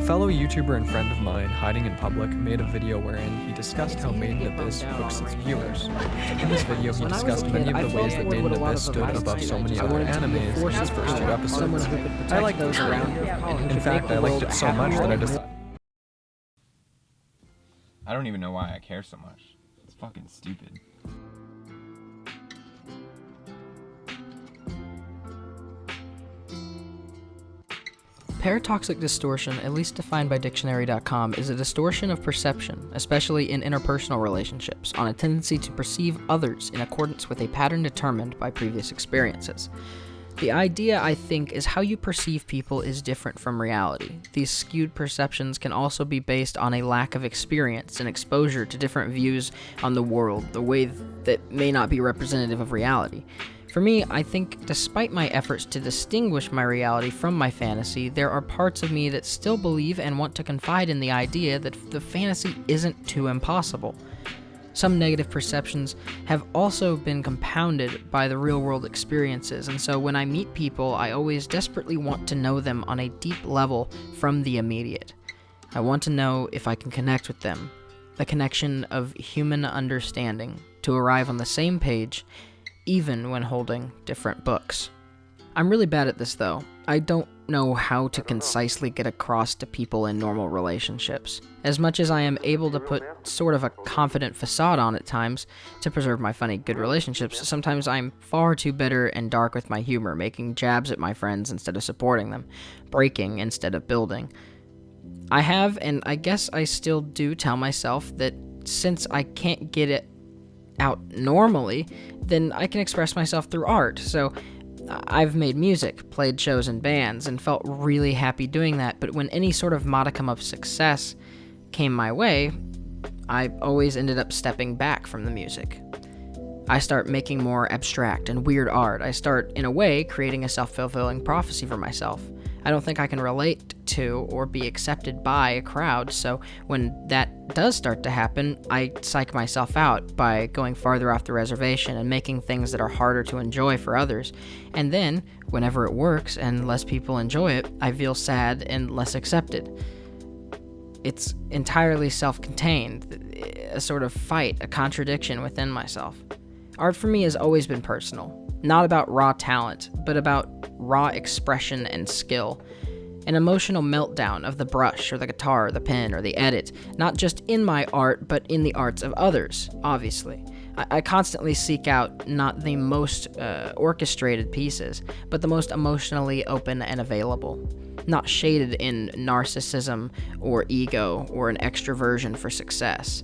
fellow YouTuber and friend of mine, Hiding in Public, made a video wherein he discussed how Made in Abyss hooks its viewers. In this video, he discussed many of the ways that Made in Abyss stood above so many other animes in his first 2 episodes. I liked those around. In fact, I liked it so much that I decided... I don't even know why I care so much. It's fucking stupid. Paratoxic distortion, at least defined by dictionary.com, is a distortion of perception, especially in interpersonal relationships, on a tendency to perceive others in accordance with a pattern determined by previous experiences. The idea, I think, is how you perceive people is different from reality. These skewed perceptions can also be based on a lack of experience and exposure to different views on the world, the way that may not be representative of reality. For me, I think despite my efforts to distinguish my reality from my fantasy, there are parts of me that still believe and want to confide in the idea that the fantasy isn't too impossible. Some negative perceptions have also been compounded by the real-world experiences, and so when I meet people, I always desperately want to know them on a deep level from the immediate. I want to know if I can connect with them, the connection of human understanding, to arrive on the same page, even when holding different books. I'm really bad at this though. I don't know how to concisely get across to people in normal relationships. As much as I am able to put sort of a confident facade on at times to preserve my funny, good relationships, sometimes I'm far too bitter and dark with my humor, making jabs at my friends instead of supporting them, breaking instead of building. I have, and I guess I still do, tell myself that since I can't get it out normally, then I can express myself through art. So I've made music, played shows in bands, and felt really happy doing that, but when any sort of modicum of success came my way, I always ended up stepping back from the music. I start making more abstract and weird art. I start, in a way, creating a self-fulfilling prophecy for myself. I don't think I can relate to or be accepted by a crowd, so when that does start to happen, I psych myself out by going farther off the reservation and making things that are harder to enjoy for others. And then, whenever it works and less people enjoy it, I feel sad and less accepted. It's entirely self-contained, a sort of fight, a contradiction within myself. Art for me has always been personal. Not about raw talent, but about raw expression and skill. An emotional meltdown of the brush, or the guitar, or the pen, or the edit, not just in my art, but in the arts of others, obviously. I constantly seek out not the most orchestrated pieces, but the most emotionally open and available. Not shaded in narcissism, or ego, or an extroversion for success.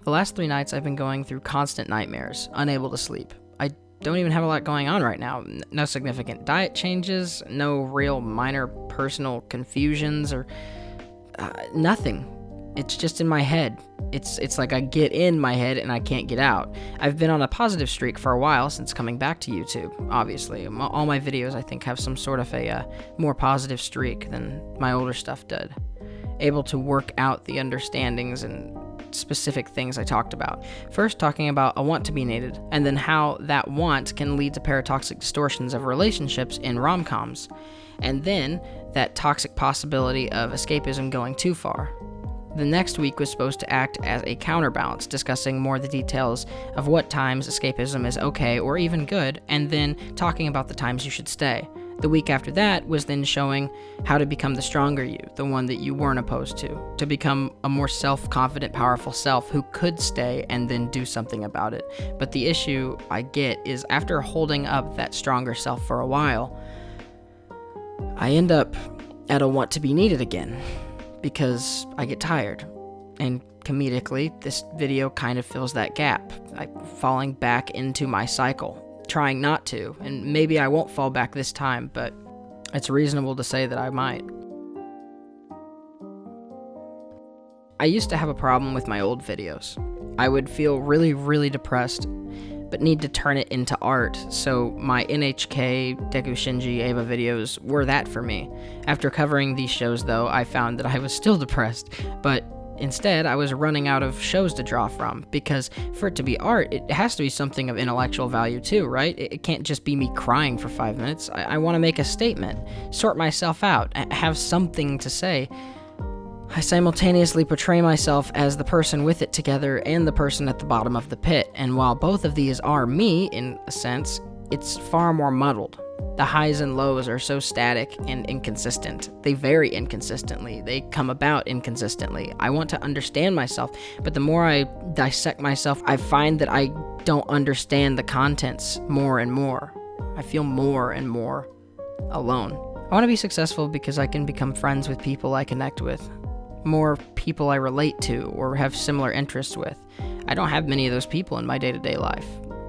The last 3 nights I've been going through constant nightmares, unable to sleep. I don't even have a lot going on right now. No significant diet changes, no real minor personal confusions, or nothing. It's just in my head. It's like I get in my head and I can't get out. I've been on a positive streak for a while since coming back to YouTube, obviously. All my videos, I think, have some sort of a more positive streak than my older stuff did. Able to work out the understandings and specific things I talked about. First, talking about a want to be needed, and then how that want can lead to paratoxic distortions of relationships in rom-coms, and then that toxic possibility of escapism going too far. The next week was supposed to act as a counterbalance, discussing more the details of what times escapism is okay or even good, and then talking about the times you should stay. The week after that was then showing how to become the stronger you, the one that you weren't opposed to become a more self-confident, powerful self who could stay and then do something about it. But the issue I get is after holding up that stronger self for a while, I end up at a want to be needed again, because I get tired. And comedically, this video kind of fills that gap. I'm falling back into my cycle. Trying not to, and maybe I won't fall back this time, but it's reasonable to say that I might. I used to have a problem with my old videos. I would feel really, really depressed, but need to turn it into art, so my NHK, Deku Shinji, Eva videos were that for me. After covering these shows, though, I found that I was still depressed, but Instead, I was running out of shows to draw from, because for it to be art, it has to be something of intellectual value too, right? It can't just be me crying for 5 minutes. I want to make a statement, sort myself out, have something to say. I simultaneously portray myself as the person with it together and the person at the bottom of the pit, and while both of these are me, in a sense, it's far more muddled. The highs and lows are so static and inconsistent. They vary inconsistently. They come about inconsistently. I want to understand myself, but the more I dissect myself, I find that I don't understand the contents more and more. I feel more and more alone. I want to be successful because I can become friends with people I connect with, more people I relate to or have similar interests with. I don't have many of those people in my day-to-day life.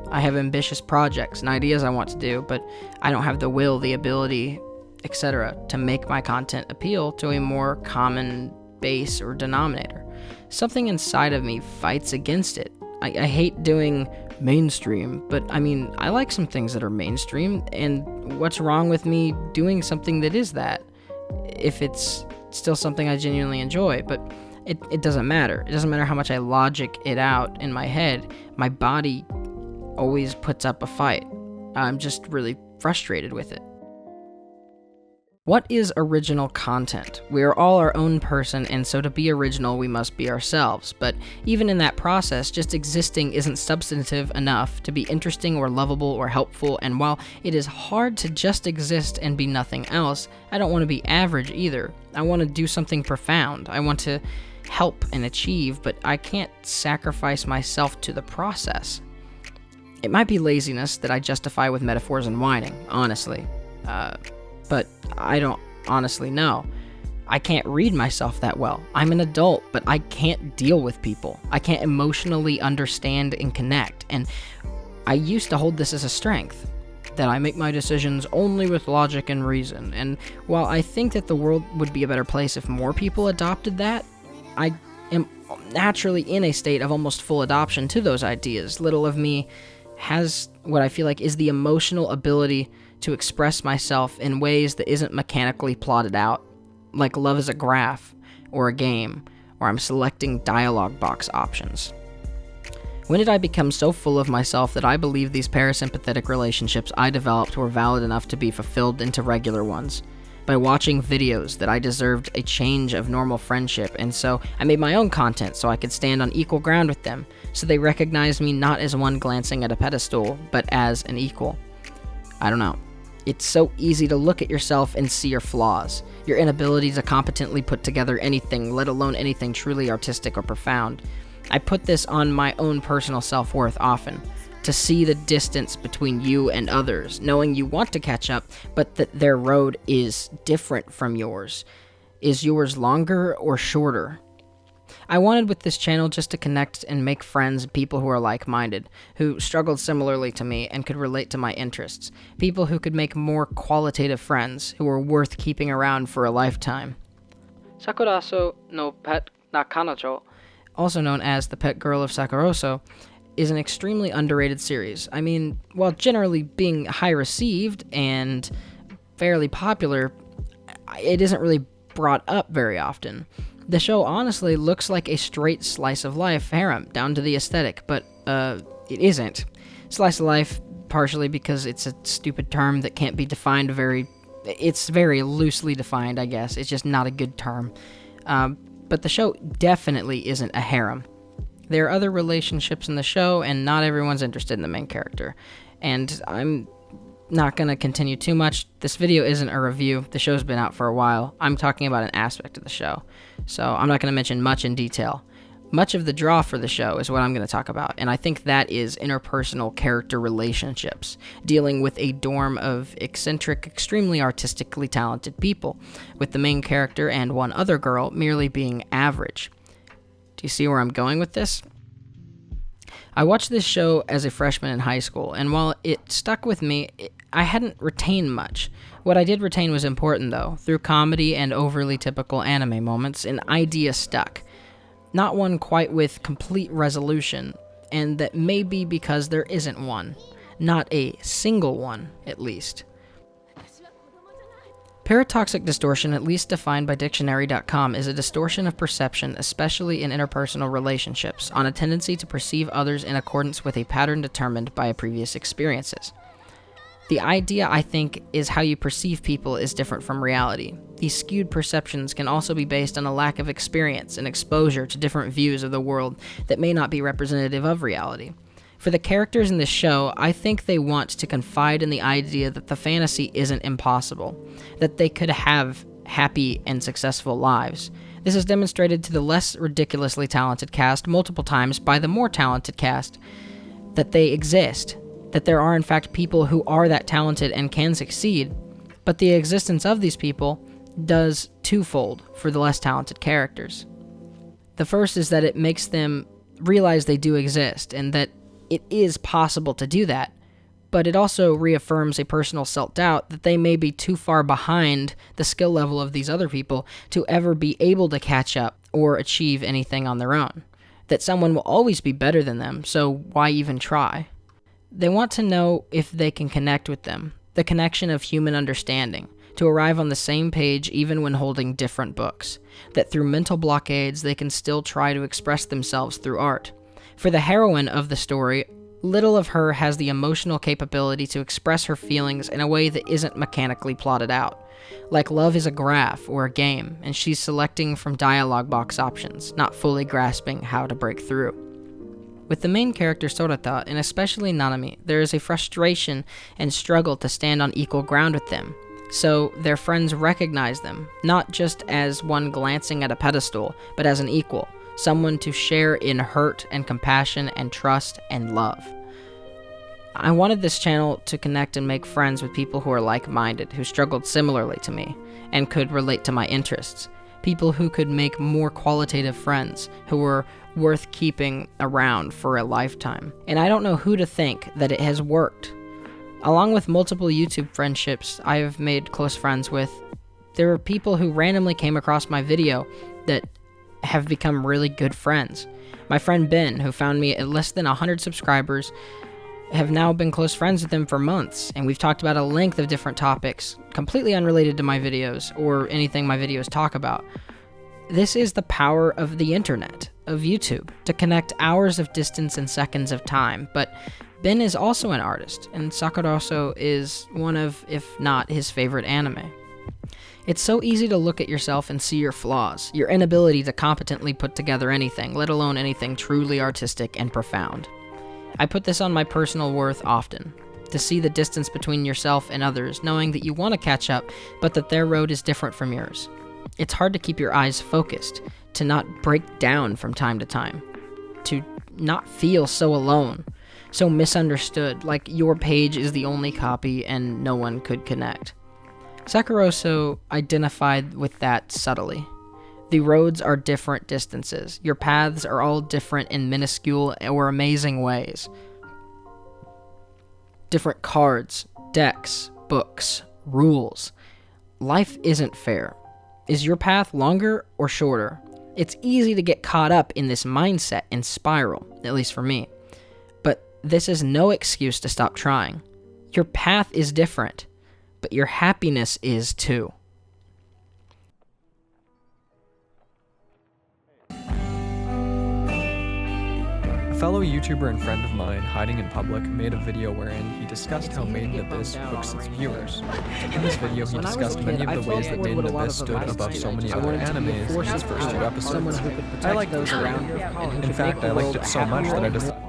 I have ambitious projects and ideas I want to do, but I don't have the will, the ability, etc. to make my content appeal to a more common base or denominator. Something inside of me fights against it. I hate doing mainstream, but I mean, I like some things that are mainstream, and what's wrong with me doing something that is that, if it's still something I genuinely enjoy? But it doesn't matter. It doesn't matter how much I logic it out in my head. My body always puts up a fight. I'm just really frustrated with it. What is original content? We are all our own person, and so to be original, we must be ourselves. But even in that process, just existing isn't substantive enough to be interesting or lovable or helpful, and while it is hard to just exist and be nothing else, I don't want to be average either. I want to do something profound. I want to help and achieve, but I can't sacrifice myself to the process. It might be laziness that I justify with metaphors and whining, honestly. But I don't honestly know. I can't read myself that well. I'm an adult, but I can't deal with people. I can't emotionally understand and connect. And I used to hold this as a strength, that I make my decisions only with logic and reason. And while I think that the world would be a better place if more people adopted that, I am naturally in a state of almost full adoption to those ideas. Little of me has what I feel like is the emotional ability to express myself in ways that isn't mechanically plotted out, like love is a graph, or a game, or I'm selecting dialogue box options. When did I become so full of myself that I believe these parasympathetic relationships I developed were valid enough to be fulfilled into regular ones? By watching videos that I deserved a change of normal friendship, and so I made my own content so I could stand on equal ground with them, so they recognized me not as one glancing at a pedestal, but as an equal. I don't know. It's so easy to look at yourself and see your flaws, your inability to competently put together anything, let alone anything truly artistic or profound. I put this on my own personal self-worth often, to see the distance between you and others, knowing you want to catch up, but that their road is different from yours. Is yours longer or shorter? I wanted with this channel just to connect and make friends, people who are like-minded, who struggled similarly to me and could relate to my interests, people who could make more qualitative friends, who were worth keeping around for a lifetime. Sakurasou no Pet Nakanojo, also known as the Pet Girl of Sakurasou, is an extremely underrated series. I mean, while generally being high received and fairly popular, it isn't really brought up very often. The show honestly looks like a straight slice of life harem, down to the aesthetic, but it isn't. Slice of life, partially because it's a stupid term that can't be defined it's very loosely defined, I guess. It's just not a good term. But the show definitely isn't a harem. There are other relationships in the show, and not everyone's interested in the main character. And I'm not going to continue too much. This video isn't a review. The show's been out for a while. I'm talking about an aspect of the show. So I'm not going to mention much in detail. Much of the draw for the show is what I'm going to talk about, and I think that is interpersonal character relationships, dealing with a dorm of eccentric, extremely artistically talented people, with the main character and one other girl merely being average. Do you see where I'm going with this? I watched this show as a freshman in high school, and while it stuck with me, I hadn't retained much. What I did retain was important, though. Through comedy and overly typical anime moments, an idea stuck. Not one quite with complete resolution, and that may be because there isn't one. Not a single one, at least. Paradoxic distortion, at least defined by dictionary.com, is a distortion of perception, especially in interpersonal relationships, on a tendency to perceive others in accordance with a pattern determined by previous experiences. The idea, I think, is how you perceive people is different from reality. These skewed perceptions can also be based on a lack of experience and exposure to different views of the world that may not be representative of reality. For the characters in this show, I think they want to confide in the idea that the fantasy isn't impossible, that they could have happy and successful lives. This is demonstrated to the less ridiculously talented cast multiple times by the more talented cast, that they exist, that there are in fact people who are that talented and can succeed, but the existence of these people does twofold for the less talented characters. The first is that it makes them realize they do exist, and that it is possible to do that, but it also reaffirms a personal self-doubt that they may be too far behind the skill level of these other people to ever be able to catch up or achieve anything on their own, that someone will always be better than them, so why even try? They want to know if they can connect with them, the connection of human understanding, to arrive on the same page even when holding different books, that through mental blockades they can still try to express themselves through art. For the heroine of the story, little of her has the emotional capability to express her feelings in a way that isn't mechanically plotted out. Like love is a graph or a game, and she's selecting from dialogue box options, not fully grasping how to break through. With the main character Sorata, and especially Nanami, there is a frustration and struggle to stand on equal ground with them, so their friends recognize them, not just as one glancing at a pedestal, but as an equal, someone to share in hurt and compassion and trust and love. I wanted this channel to connect and make friends with people who are like-minded, who struggled similarly to me, and could relate to my interests. People who could make more qualitative friends, who were worth keeping around for a lifetime. And I don't know who to thank that it has worked. Along with multiple YouTube friendships I have made close friends with, there are people who randomly came across my video that have become really good friends. My friend Ben, who found me at less than 100 subscribers, have now been close friends with him for months, and we've talked about a length of different topics, completely unrelated to my videos, or anything my videos talk about. This is the power of the internet, of YouTube, to connect hours of distance and seconds of time, but Ben is also an artist, and Sakurasou is one of, if not his favorite anime. It's so easy to look at yourself and see your flaws, your inability to competently put together anything, let alone anything truly artistic and profound. I put this on my personal worth often, to see the distance between yourself and others, knowing that you want to catch up, but that their road is different from yours. It's hard to keep your eyes focused, to not break down from time to time, to not feel so alone, so misunderstood, like your page is the only copy and no one could connect. Sakurasou identified with that subtly. The roads are different distances. Your paths are all different in minuscule or amazing ways. Different cards, decks, books, rules. Life isn't fair. Is your path longer or shorter? It's easy to get caught up in this mindset and spiral, at least for me. But this is no excuse to stop trying. Your path is different, but your happiness is too. A fellow YouTuber and friend of mine, Hiding in Public, made a video wherein he discussed how Made in Abyss hooks its viewers. In this video, he discussed many of the ways that Made in Abyss stood above so many other animes in his first 2 episodes. I liked those around. In fact, I liked it so much that I decided